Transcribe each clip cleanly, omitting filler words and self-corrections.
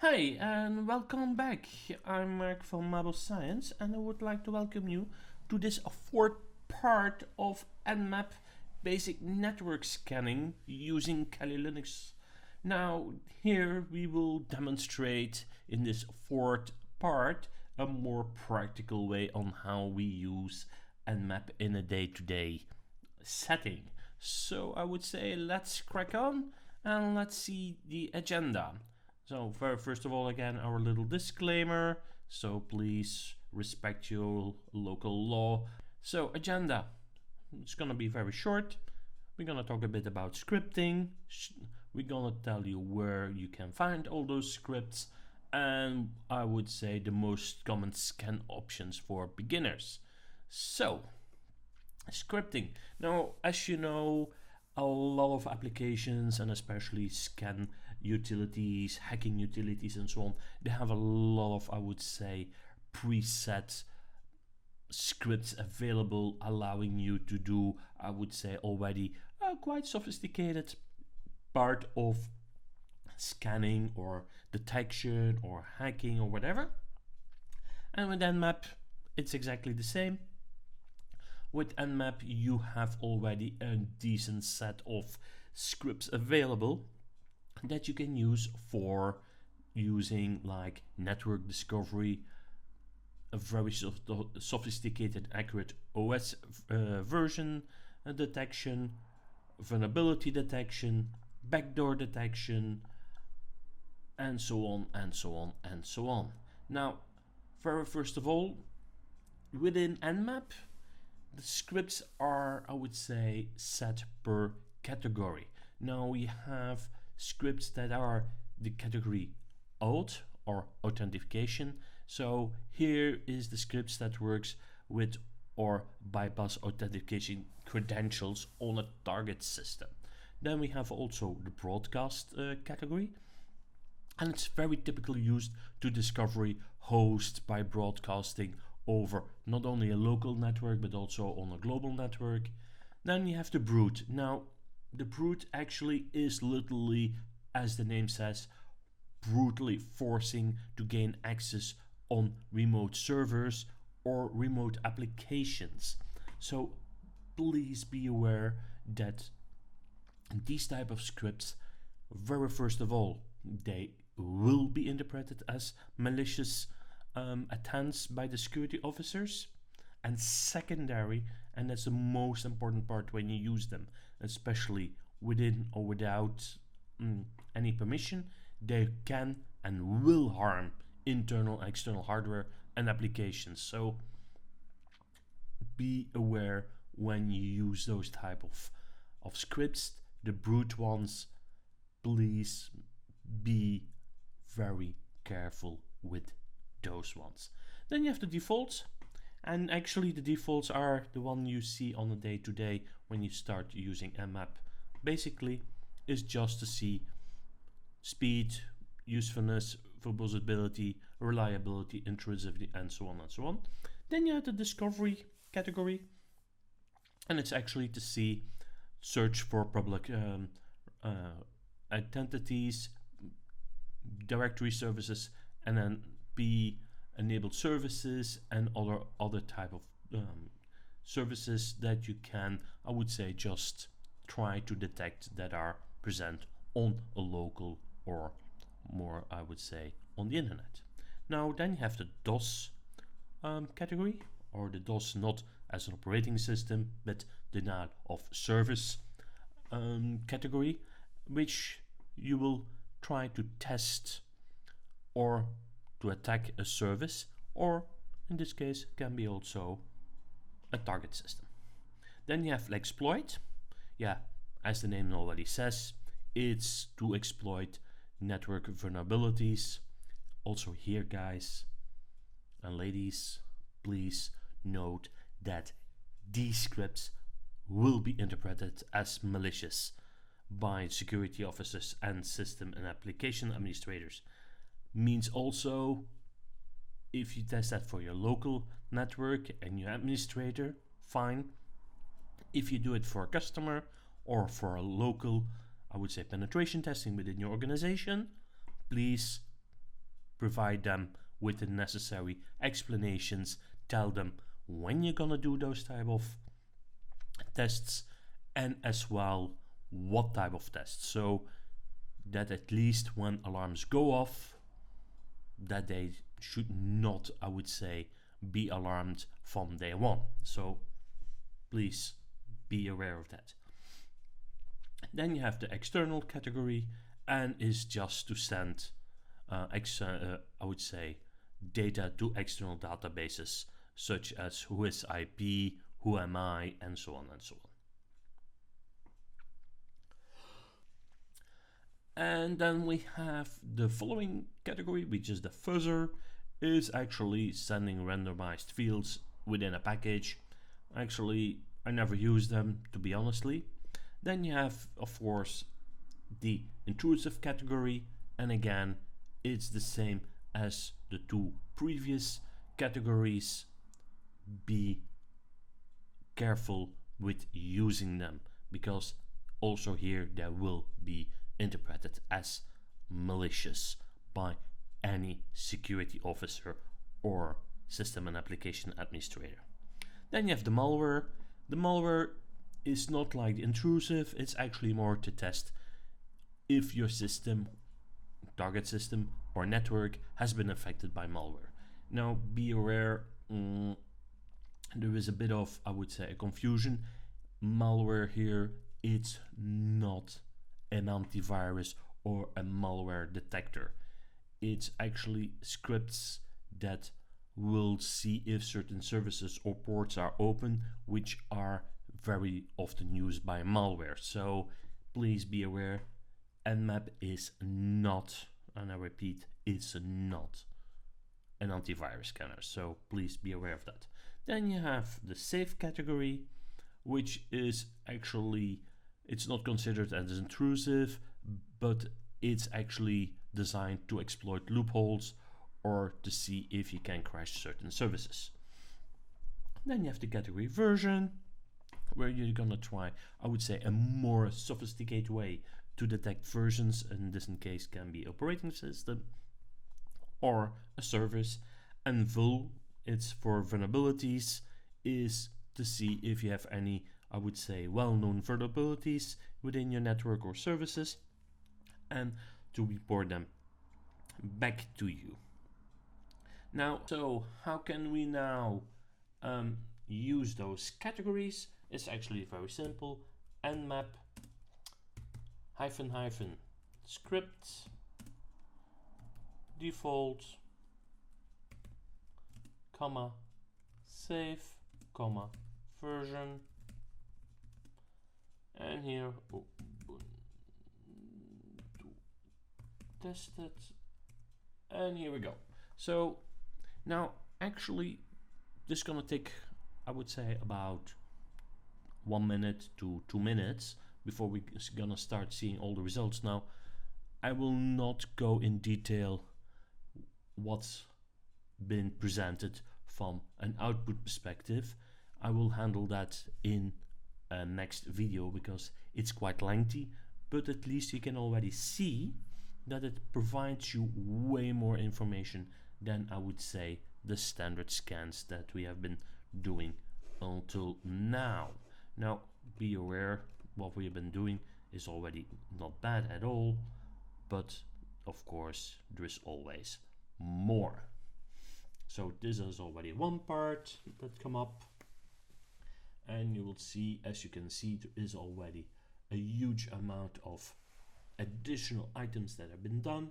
Hi and welcome back. I'm Mark from MABO Science and I would like to welcome you to this fourth part of Nmap basic network scanning using Kali Linux. Now here we will demonstrate in this fourth part a more practical way on how we use Nmap in a day-to-day setting. So I would say let's crack on and let's see the agenda. So first of all, again, our little disclaimer. So please respect your local law. So agenda, it's gonna be very short. We're gonna talk a bit about scripting. We're gonna tell you where you can find all those scripts. And I would say the most common scan options for beginners. So, scripting. Now, as you know, a lot of applications and especially scan utilities, hacking utilities and so on, they have a lot of, I would say, preset scripts available allowing you to do, I would say, already a quite sophisticated part of scanning or detection or hacking or whatever. And with Nmap, it's exactly the same. With Nmap, you have already a decent set of scripts available that you can use for using like network discovery, a very sophisticated accurate OS version detection, vulnerability detection, backdoor detection, and so on and so on and so on. Now, first of all, within Nmap, the scripts are, I would say, set per category. Now we have scripts that are the category auth or authentication. So here is the scripts that works with or bypass authentication credentials on a target system. Then we have also the broadcast category, and it's very typically used to discover host by broadcasting over not only a local network but also on a global network. Then you have the brute. Now the brute actually is literally, as the name says, brutally forcing to gain access on remote servers or remote applications. So please be aware that these type of scripts, very first of all, they will be interpreted as malicious attempts by the security officers, and secondary, and that's the most important part when you use them, especially within or without any permission, they can and will harm internal and external hardware and applications. So be aware when you use those type of scripts, the brute ones. Please be very careful with those ones. Then you have the defaults, and actually the defaults are the one you see on a day-to-day when you start using Nmap. Basically is just to see speed, usefulness, verbosity, reliability, intrusivity, and so on and so on. Then you have the discovery category, and it's actually to see search for public identities, directory services, and then B, enabled services and other type of services that you can, I would say, just try to detect that are present on a local or more, I would say, on the internet. Now then you have the DOS category, or the DOS not as an operating system but denial of service category, which you will try to test or to attack a service, or in this case can be also a target system. Then you have exploit. Yeah, as the name already says, it's to exploit network vulnerabilities. Also here, guys and ladies, please note that these scripts will be interpreted as malicious by security officers and system and application administrators. Means also, if you test that for your local network and your administrator, fine. If you do it for a customer or for a local, I would say, penetration testing within your organization, please provide them with the necessary explanations, tell them when you're gonna do those type of tests, and as well what type of tests, so that at least when alarms go off, that they should not, I would say, be alarmed from day one. So please be aware of that. Then you have the external category, and is just to send I would say data to external databases such as who is IP, who am I, and so on and so on. And then we have the following category, which is the fuzzer, is actually sending randomized fields within a package. Actually, I never use them, to be honestly. Then you have, of course, the intrusive category, and again, it's the same as the two previous categories. Be careful with using them, because also here they will be interpreted as malicious by any security officer or system and application administrator. Then you have the malware. The malware is not like the intrusive, it's actually more to test if your system, target system or network has been affected by malware. Now be aware, there is a bit of, I would say, a confusion. Malware here, it's not an antivirus or a malware detector. It's actually scripts that will see if certain services or ports are open, which are very often used by malware. So please be aware, Nmap is not, and I repeat, it's not an antivirus scanner. So please be aware of that. Then you have the safe category, which is actually, it's not considered as intrusive, but it's actually designed to exploit loopholes or to see if you can crash certain services. Then you have the category version, where you're gonna try, I would say, a more sophisticated way to detect versions, and this in case can be operating system or a service. And vul, it's for vulnerabilities, is to see if you have any, I would say, well-known vulnerabilities within your network or services, and to report them back to you. Now, so how can we now use those categories? It's actually very simple. Nmap -- script default, comma, safe, comma, version, and here test it, and here we go. So now actually this is gonna take, I would say, about 1 minute to 2 minutes before we're gonna start seeing all the results. Now I will not go in detail what's been presented from an output perspective. I will handle that in a next video because it's quite lengthy, but at least you can already see that it provides you way more information than, I would say, the standard scans that we have been doing until now. Now be aware, what we have been doing is already not bad at all, but of course there is always more. So this is already one part that come up, and you will see, as you can see, there is already a huge amount of additional items that have been done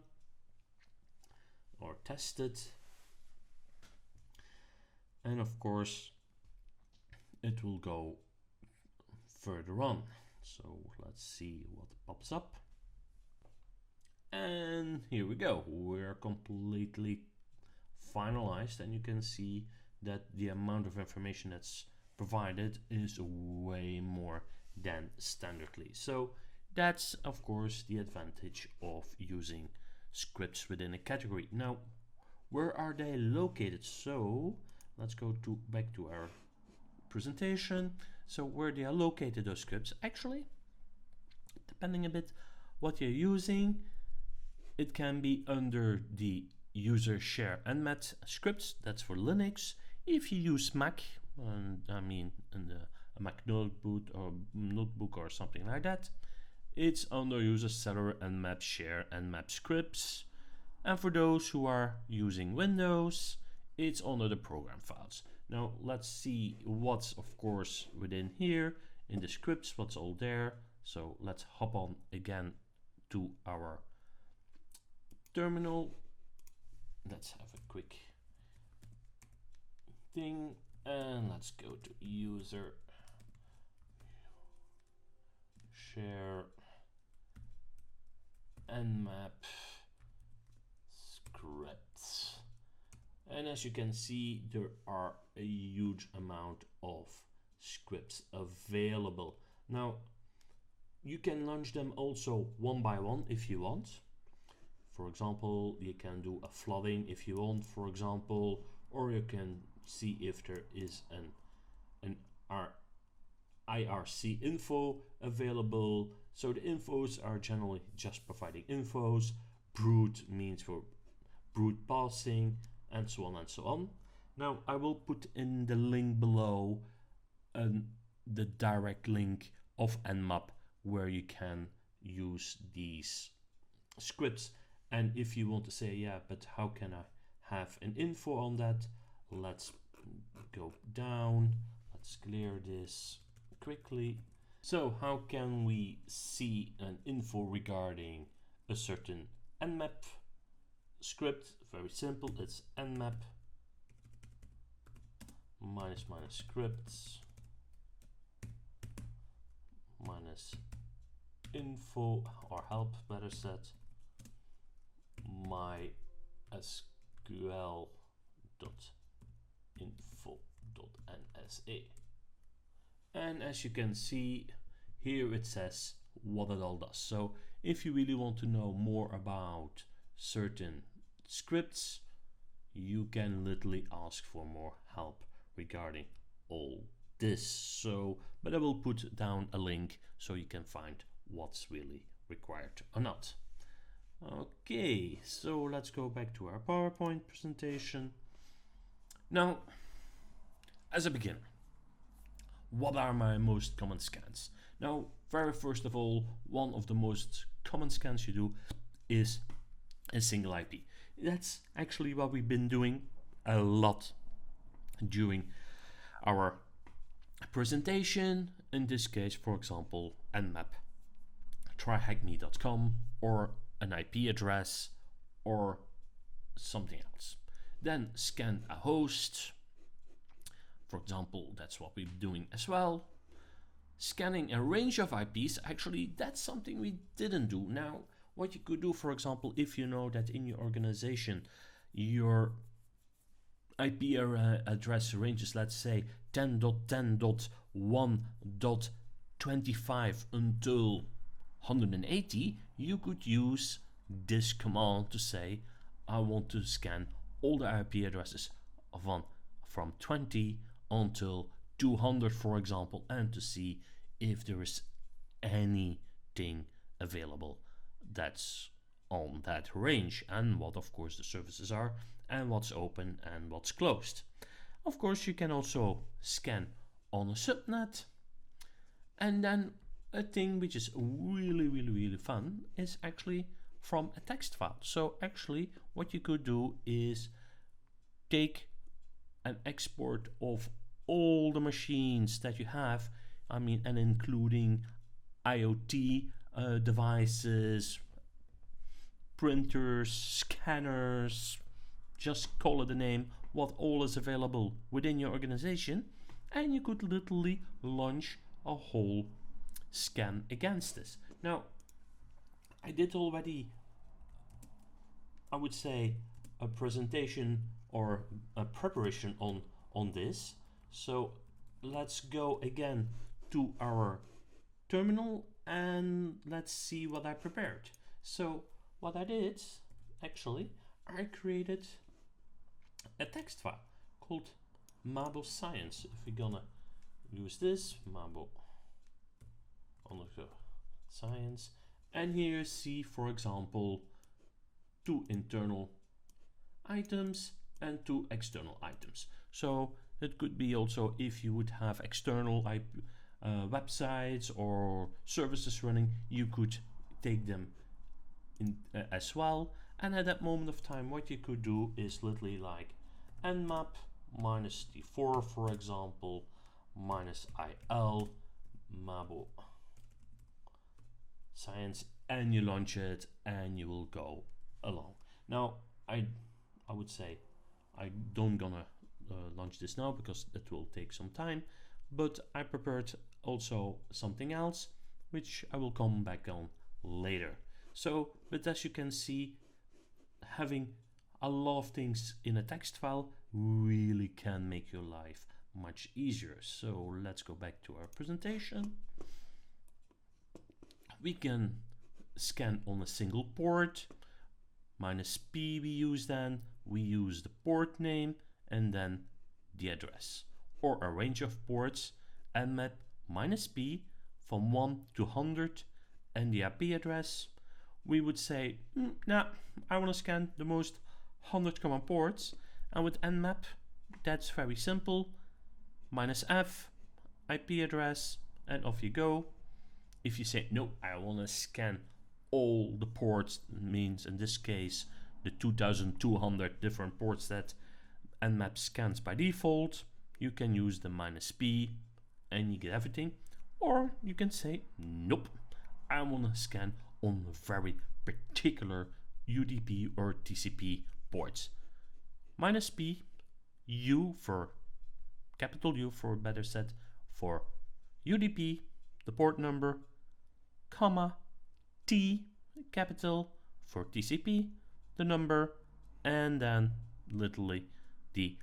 or tested. And of course it will go further on. So let's see what pops up. And here we go. We're completely finalized, and you can see that the amount of information that's provided is way more than standardly. So that's of course the advantage of using scripts within a category. Now, where are they located? So let's go back to our presentation. So where they are located, those scripts, actually, depending a bit what you're using, it can be under the user share Nmap scripts, that's for Linux. If you use Mac, I mean a Mac notebook or something like that, it's under user seller Nmap share Nmap scripts. And for those who are using Windows, it's under the program files. Now let's see what's of course within here in the scripts, what's all there. So let's hop on again to our terminal. Let's have a quick thing and let's go to user share Nmap scripts. And as you can see, there are a huge amount of scripts available. Now, you can launch them also one by one if you want. For example, you can do a flooding if you want, for example, or you can see if there is an IRC info available. So the infos are generally just providing infos. Brood means for brood passing, and so on and so on. Now I will put in the link below the direct link of Nmap where you can use these scripts. And if you want to say, yeah, but how can I have an info on that? Let's go down. Let's clear this quickly. So how can we see an info regarding a certain Nmap script? Very simple. It's Nmap minus scripts minus info, or help better said, mysql.info.nsa. And as you can see here, it says what it all does. So if you really want to know more about certain scripts, you can literally ask for more help regarding all this. So, but I will put down a link so you can find what's really required or not. Okay, so let's go back to our PowerPoint presentation. Now, as a beginner, what are my most common scans? Now, very first of all, one of the most common scans you do is a single IP. That's actually what we've been doing a lot during our presentation. In this case, for example, Nmap, tryhackme.com, or an IP address, or something else. Then scan a host. For example, that's what we're doing as well. Scanning a range of IPs, actually, that's something we didn't do. Now, what you could do, for example, if you know that in your organization, your IP address ranges, let's say 10.10.1.25 until 180, you could use this command to say, I want to scan all the IP addresses from 20 until 200, for example, and to see if there is anything available that's on that range, and what of course the services are, and what's open and what's closed. Of course, you can also scan on a subnet. And then a thing which is really fun is actually from a text file. So actually what you could do is take an export of all the machines that you have, and including IoT devices, printers, scanners, just call it a name, what all is available within your organization, and you could literally launch a whole scan against this. Now, I did already, I would say, a presentation or a preparation on this. So let's go again to our terminal and let's see what I prepared. So what I did, actually, I created a text file called MABO Science. If we're gonna use this, MABO Science, and here you see, for example, two internal items and 2 external items. So it could be also if you would have external websites or services running, you could take them in as well. And at that moment of time, what you could do is literally like nmap minus t4, for example, minus il MABO science, and you launch it and you will go along. Now I would say I don't gonna launch this now because it will take some time, but I prepared also something else which I will come back on later. So, but as you can see, having a lot of things in a text file really can make your life much easier. So let's go back to our presentation. We can scan on a single port. -p we use then. We use the port name and then the address. Or a range of ports, nmap -p from 1 to 100 and the IP address. We would say, nah, I want to scan the most 100 common ports. And with nmap, that's very simple. -f, IP address, and off you go. If you say, no, I want to scan all the ports, means in this case, the 2200 different ports that Nmap scans by default, you can use the -p and you get everything. Or you can say, nope, I want to scan on very particular UDP or TCP ports. -p, U for capital U for better said, for UDP, the port number, comma, T, capital, for TCP, the number, and then literally the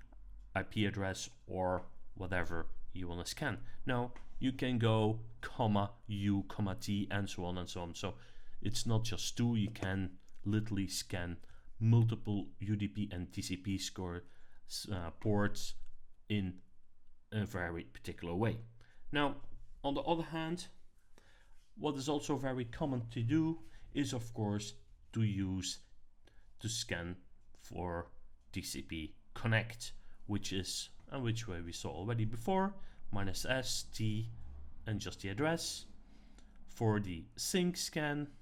IP address or whatever you want to scan. Now you can go comma U, comma T, and so on and so on. So it's not just two, you can literally scan multiple UDP and TCP score ports in a very particular way. Now, on the other hand, what is also very common to do is, of course, to scan for TCP connect, which is which way we saw already before, -s, T, and just the address. For the sync scan,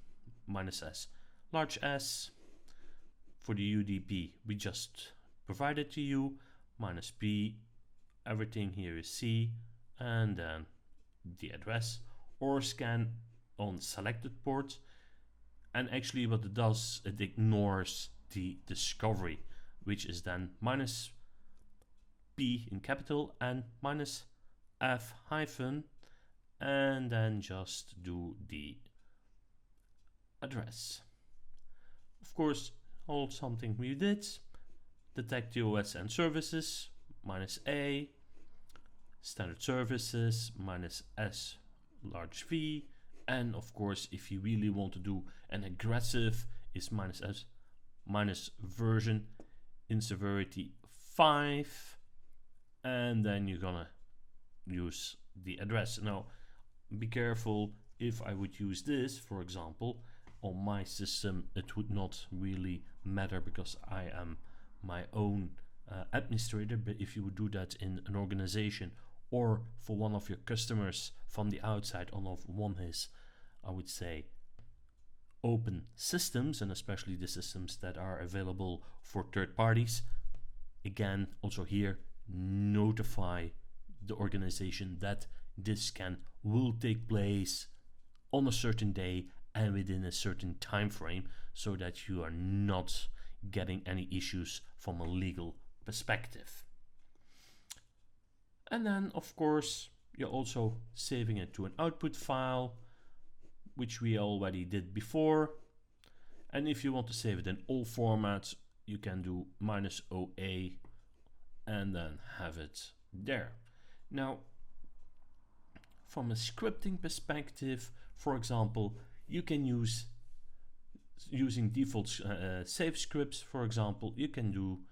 -s, large S. For the UDP, we just provided to you, -p, everything here is C, and then the address, or scan on selected ports. And actually what it does, it ignores the discovery, which is then -p in capital and -f hyphen, and then just do the address. Of course, all something we did, detect TOS and services, -a, standard services, -s, large V, and of course, if you really want to do an aggressive, is -s, minus version in severity 5, and then you're gonna use the address. Now, be careful, if I would use this, for example, on my system, it would not really matter because I am my own administrator, but if you would do that in an organization or for one of your customers from the outside on one is, I would say, open systems, and especially the systems that are available for third parties, again, also here, notify the organization that this scan will take place on a certain day and within a certain time frame, so that you are not getting any issues from a legal perspective. And then, of course, you're also saving it to an output file, which we already did before. And if you want to save it in all formats, you can do -OA and then have it there. Now, from a scripting perspective, for example, you can use using default save scripts, for example, you can do,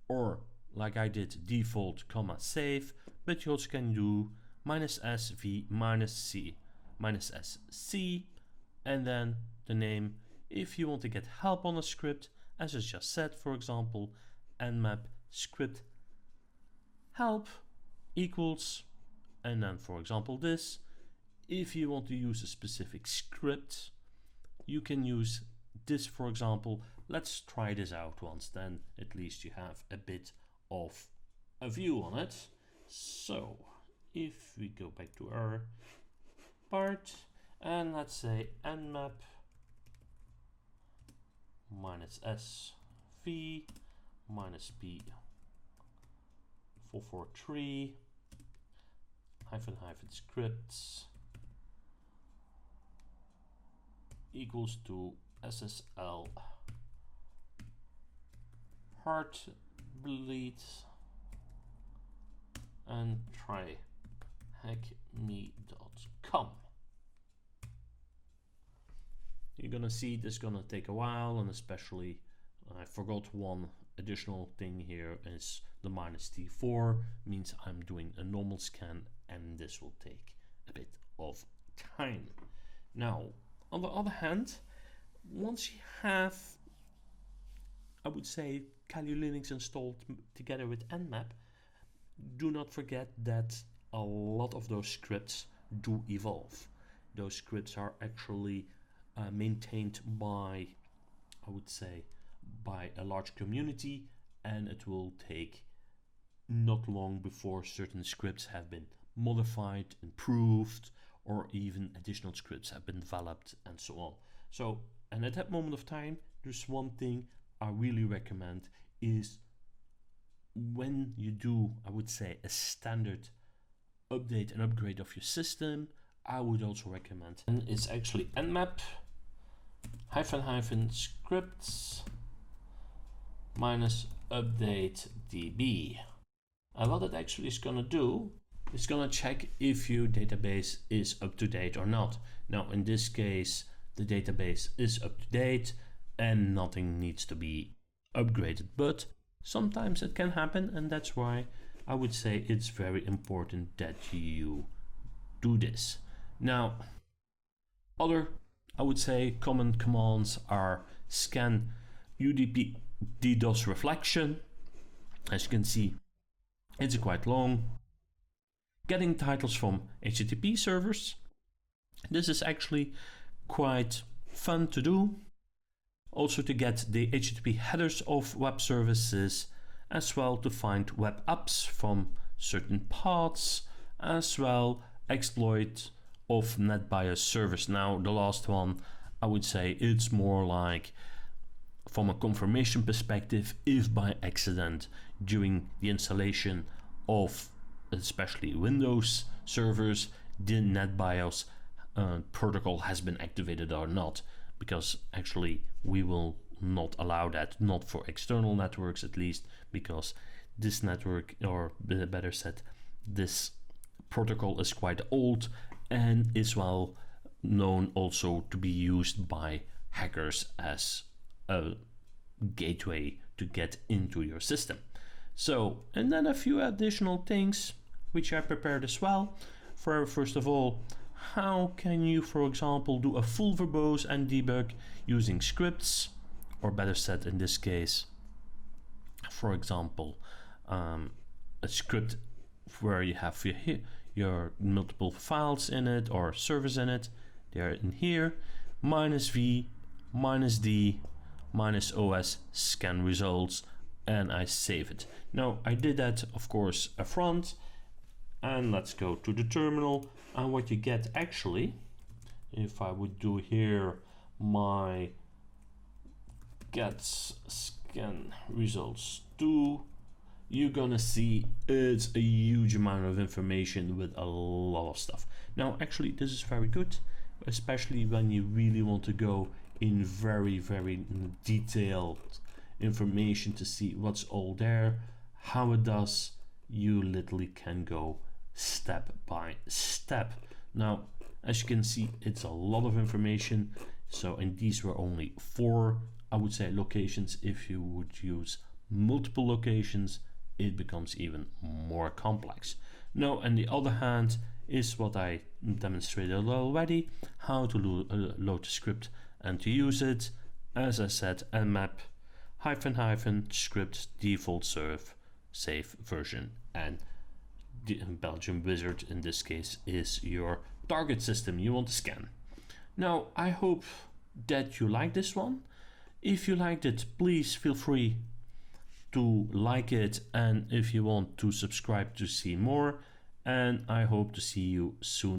or like I did, default comma save, but you also can do -sv -c -sc, and then the name. If you want to get help on a script, as I just said, for example, nmap script help equals, and then for example this. If you want to use a specific script, you can use this, for example. Let's try this out once, then at least you have a bit of a view on it. So if we go back to our part and let's say nmap minus s v minus p 443 hyphen scripts equals to SSL heartbleed and try hackme.com. You're gonna see this gonna take a while, and especially I forgot one additional thing here is the -T4 means I'm doing a normal scan, and this will take a bit of time. Now, on the other hand, once you have, I would say, Kali Linux installed together with Nmap, do not forget that a lot of those scripts do evolve. Those scripts are actually maintained by, I would say, by a large community, and it will take not long before certain scripts have been modified, improved, or even additional scripts have been developed and so on. So, and at that moment of time, there's one thing I really recommend is when you do, I would say, a standard update and upgrade of your system, I would also recommend, and it's actually nmap -- scripts minus update db. And what it actually is going to do, it's going to check if your database is up to date or not. Now, in this case, the database is up to date and nothing needs to be upgraded, but sometimes it can happen, and that's why I would say it's very important that you do this. Now, other, I would say, common commands are scan UDP DDoS reflection. As you can see, it's quite long. Getting titles from HTTP servers. This is actually quite fun to do. Also to get the HTTP headers of web services, as well to find web apps from certain paths, as well exploit of NetBIOS servers. Now the last one, I would say it's more like from a confirmation perspective, if by accident during the installation of especially Windows servers, the NetBIOS protocol has been activated or not, because actually we will not allow that, not for external networks at least, because this network, or better said, this protocol is quite old and is well known also to be used by hackers as a gateway to get into your system. So, and then a few additional things which I prepared as well. First of all, how can you, for example, do a full verbose and debug using scripts, or better said in this case, for example, a script where you have your multiple files in it or servers in it. They're in here, -v, -d, -os scan results, and I save it. Now I did that, of course, up front, and let's go to the terminal. And what you get actually, if I would do here my get scan results 2, you're gonna see it's a huge amount of information with a lot of stuff. Now actually this is very good, especially when you really want to go in very detailed information to see what's all there, how it does. You literally can go step by step. Now as you can see, it's a lot of information. So, and these were only 4, I would say, locations. If you would use multiple locations, it becomes even more complex. Now, on the other hand, is what I demonstrated already, how to load the script and to use it. As I said, nmap -- script default serve safe version, and the Belgium wizard in this case is your target system you want to scan. Now I hope that you like this one. If you liked it, please feel free to like it, and if you want to subscribe to see more, and I hope to see you soon.